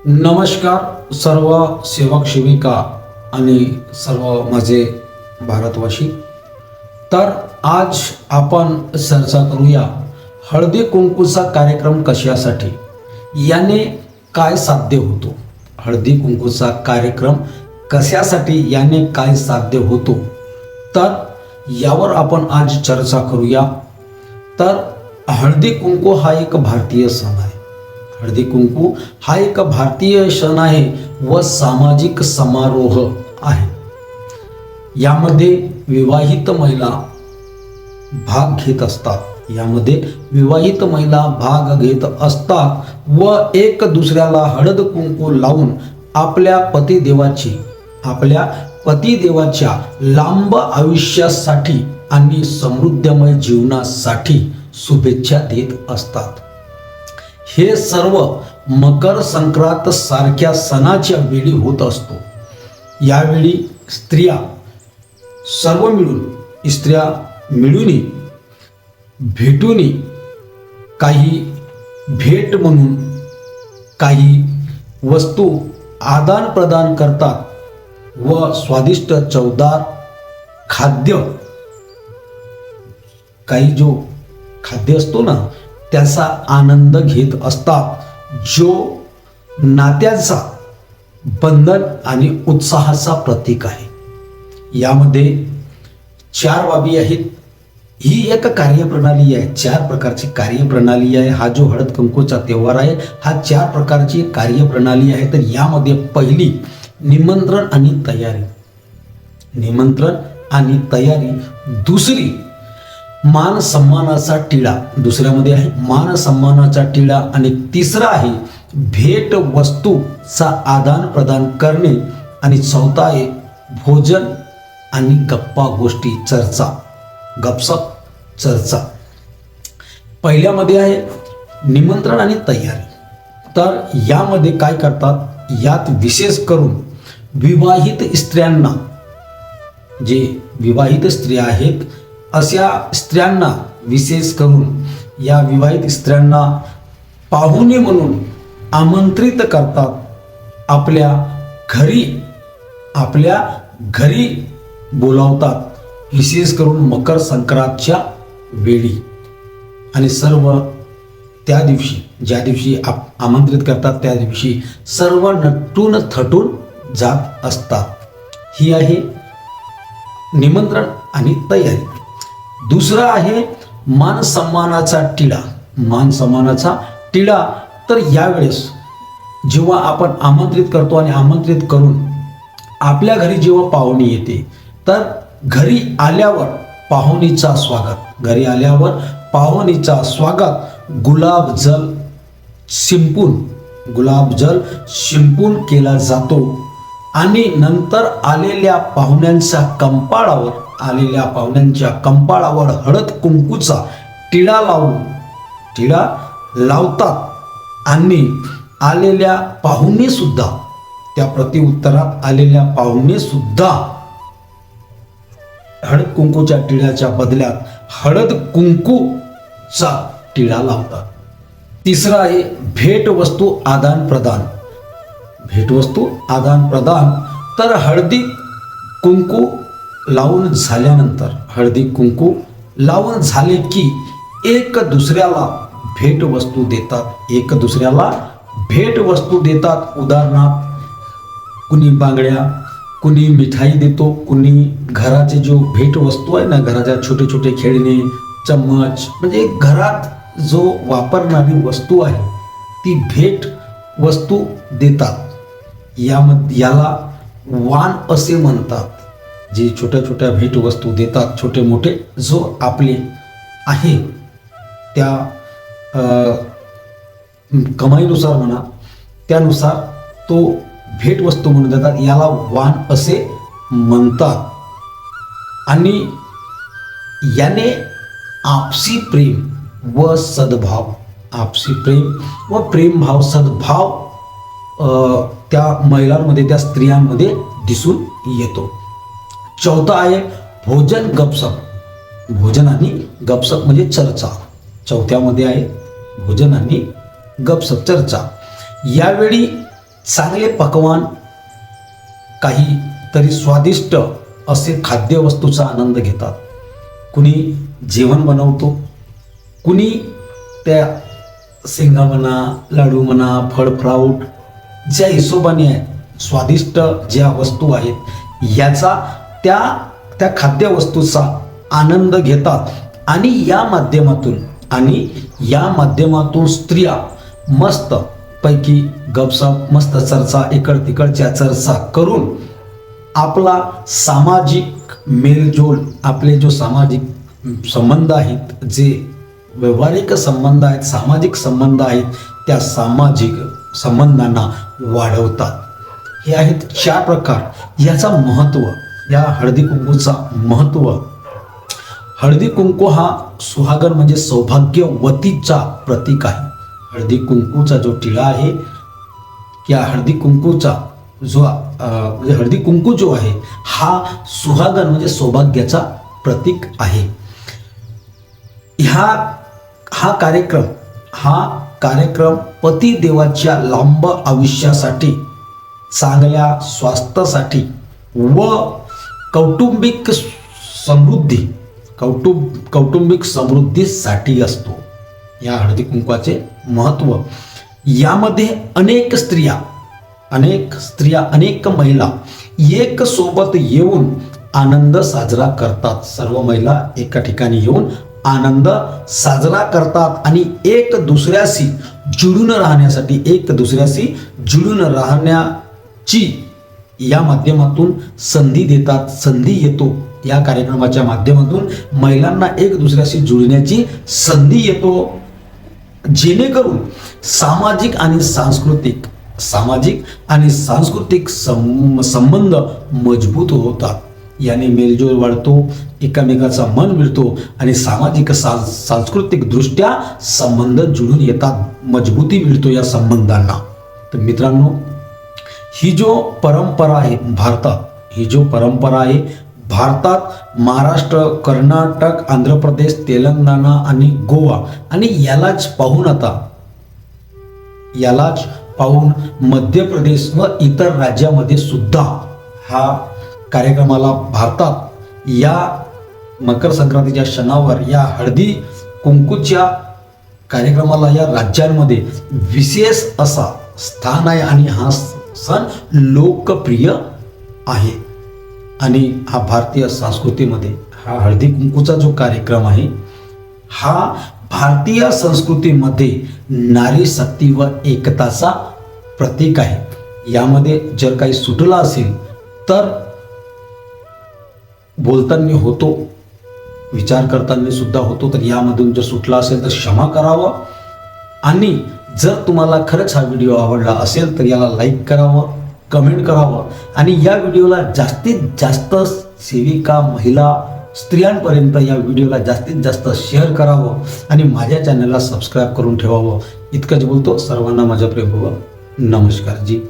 नमस्कार सर्व सेवक सेविका आणि सर्व माझे भारतवासी. तर आज आपण चर्चा करूया हळदी कुंकूचा कार्यक्रम कशासाठी, याने काय साध्य होतो. हळदी कुंकूचा कार्यक्रम कशासाठी, याने काय साध्य होतो, तर यावर आपण आज चर्चा करूया. तर हळदी कुंकू हा एक भारतीय सण आहे. हळदी कुंकू हा एक भारतीय सण आहे व सामाजिक समारोह आहे. यामध्ये विवाहित महिला भाग घेत असतात. व एक दुसऱ्याला हळद कुंकू लावून आपल्या पतिदेवाच्या लांब आयुष्यासाठी आणि समृद्धमय जीवनासाठी शुभेच्छा देत असतात. हे सर्व मकर संक्रांत सारख्या सणाच्या वेळी होत असतो. यावेळी स्त्रिया मिळून भेटून काही भेट म्हणून काही वस्तू आदान प्रदान करतात व स्वादिष्ट चवदार खाद्य असतो ना, त्याचा आनंद घेत असतात, जो नात्याचा बंधन आणि उत्साहाचा प्रतीक आहे. यामध्ये 4 बाबी आहेत. ही एक कार्यप्रणाली आहे. 4 प्रकारची कार्यप्रणाली आहे. हा जो हळद कुंकूचा त्योहार आहे, हा 4 प्रकारची कार्यप्रणाली आहे. तर यामध्ये पहिली निमंत्रण आणि तयारी, दुसरी मान सन्मानाचा टिळा, दुसऱ्यामध्ये आहे मान सन्मानाचा टिळा, आणि तिसरा आहे भेट वस्तूचा आदान प्रदान करणे, आणि चौथा आहे भोजन आणि गप्पा गोष्टी गपसप चर्चा. पहिल्यामध्ये आहे निमंत्रण आणि तयारी. तर यामध्ये काय करतात, यात विशेष करून विवाहित स्त्रियांना, जे विवाहित स्त्रिया आहेत अशा स्त्रियांना विशेष करून या विवाहित स्त्रियांना पाहुणे म्हणून आमंत्रित करतात. आपल्या घरी बोलावतात, विशेष करून मकर संक्रांतच्या वेळी. आणि सर्व त्या दिवशी, ज्या दिवशी आमंत्रित करतात त्या दिवशी सर्व नटून थटून जात असतात. ही आहे निमंत्रण आणि तयारी. दुसरा आहे मान सन्मानाचा टिळा. तर यावेळेस जेव्हा आपण आमंत्रित करतो आणि आमंत्रित करून आपल्या घरी जेव्हा पाहुणे येते, तर घरी आल्यावर पाहुणीचा स्वागत गुलाबजल शिंपून केला जातो. आणि नंतर आलेल्या पाहुण्यांच्या कंपाळावर हळद कुंकूचा टिळा लावतात. आणि आलेल्या पाहुणे सुद्धा, त्या प्रतिउत्तरात आलेल्या पाहुणे सुद्धा हळद कुंकूच्या टिळ्याच्या बदल्यात हळद कुंकूचा टिळा लावतात. तिसरा आहे भेटवस्तू आदान प्रदान. तर हळदी कुंकू लावून झाले की एक दुसऱ्याला भेटवस्तू देतात. उदाहरणार्थ कुणी बांगड्या, कुणी मिठाई देतो, कुणी घराचे जो भेटवस्तू आहे ना, घराच्या छोटे छोटे खेळणे, चम्मच, म्हणजे घरात जो वापरणारी वस्तू आहे ती भेट वस्तू देतात. याला वाण असे म्हणतात. जे छोट्या छोट्या भेटवस्तू देतात, छोटे मोठे, जो आपले आहे त्या कमाईनुसार म्हणा, त्यानुसार तो भेटवस्तू म्हणून देतात. याला वाण असे म्हणतात. आणि याने आपसी प्रेम व सद्भाव सद्भाव त्या महिलांमध्ये, त्या स्त्रियांमध्ये दिसून येतो. चौथा आहे भोजन आणि गपसप म्हणजे चर्चा. चौथ्यामध्ये आहे भोजन आणि गपसप चर्चा. यावेळी चांगले पक्वान, काही तरी स्वादिष्ट असे खाद्यवस्तूचा आनंद घेतात. कुणी जेवण बनवतो, कुणी त्या शेंगा म्हणा, लाडू म्हणा, फळफ्राऊट ज्या हिशोबाने आहे, स्वादिष्ट ज्या वस्तू आहेत याचा त्या खाद्यवस्तूचा आनंद घेतात. आणि या माध्यमातून स्त्रिया मस्त पैकी गपसप मस्त चर्चा, इकड तिकडच्या चर्चा करून आपला सामाजिक मेलजोल, आपले जो सामाजिक संबंध आहेत, जे व्यावहारिक संबंध आहेत, सामाजिक संबंध आहेत, त्या सामाजिक संबंधांना वाढवतात. हे आहेत 4 प्रकार. याचा महत्त्व, या हळदी कुंकूचा महत्त्व. हळदी कुंकू हा सुहागन म्हणजे सौभाग्यवतीचा प्रतीक आहे. हळदी कुंकूचा जो टिळा आहे, या हळदी कुंकूचा जो म्हणजे हळदी कुंकू जो आहे हा सुहागन म्हणजे सौभाग्याचा प्रतीक आहे. हा कार्यक्रम पतिदेवाच्या लांब आयुष्यासाठी, चांगल्या स्वास्थ्यासाठी व कौटुंबिक समृद्धीसाठी असतो. या हळदी कुंकवाचे महत्त्व. यामध्ये अनेक स्त्रिया, अनेक महिला एक सोबत येऊन आनंद साजरा करतात. सर्व महिला एका ठिकाणी येऊन आनंद साजरा करतात आणि एक दुसऱ्याशी जुळून राहण्याची या माध्यमातून संधी देतात. संधी येतो. या कार्यक्रमाच्या माध्यमातून महिलांना एक दुसऱ्याशी जुळण्याची संधी येतो, जेणेकरून सामाजिक आणि सांस्कृतिक संबंध मजबूत होतात. याने मेलजोल वाढतो, एकमेकाचा मन मिळतो आणि सामाजिक सांस्कृतिक दृष्ट्या संबंध जुळून येतात, मजबूती मिळतो या संबंधांना. तर मित्रांनो, ही जो परंपरा आहे भारतात महाराष्ट्र, कर्नाटक, आंध्र प्रदेश, तेलंगणा आणि गोवा आणि यालाच पाहून मध्य प्रदेश व इतर राज्यामध्ये सुद्धा हा कार्यक्रमाला भारतात या मकर संक्रांतीच्या क्षणावर या हळदी कुंकूच्या कार्यक्रमाला या राज्यांमध्ये विशेष असा स्थान आहे आणि हा सण लोकप्रिय आहे. आणि हा भारतीय संस्कृतीमध्ये हा हळदी कुंकूचा जो कार्यक्रम आहे हा भारतीय संस्कृतीमध्ये नारी शक्ती व एकताचा प्रतीक आहे. यामध्ये जर काही सुटला असेल तर बोलताना होतो, विचार करताना सुद्धा होतो. तर यामधून जर सुटला असेल तर क्षमा करावं. आणि जर तुम्हाला खरंच हा व्हिडिओ आवडला असेल तर याला लाईक करावं, कमेंट करावं आणि या व्हिडिओला जास्तीत जास्त सेविका, महिला, स्त्रियांपर्यंत या व्हिडिओला जास्तीत जास्त शेअर करावं आणि माझ्या चॅनलला सबस्क्राईब करून ठेवावं. इतकंच बोलतो. सर्वांना माझा प्रेमपूर्वक नमस्कार जी.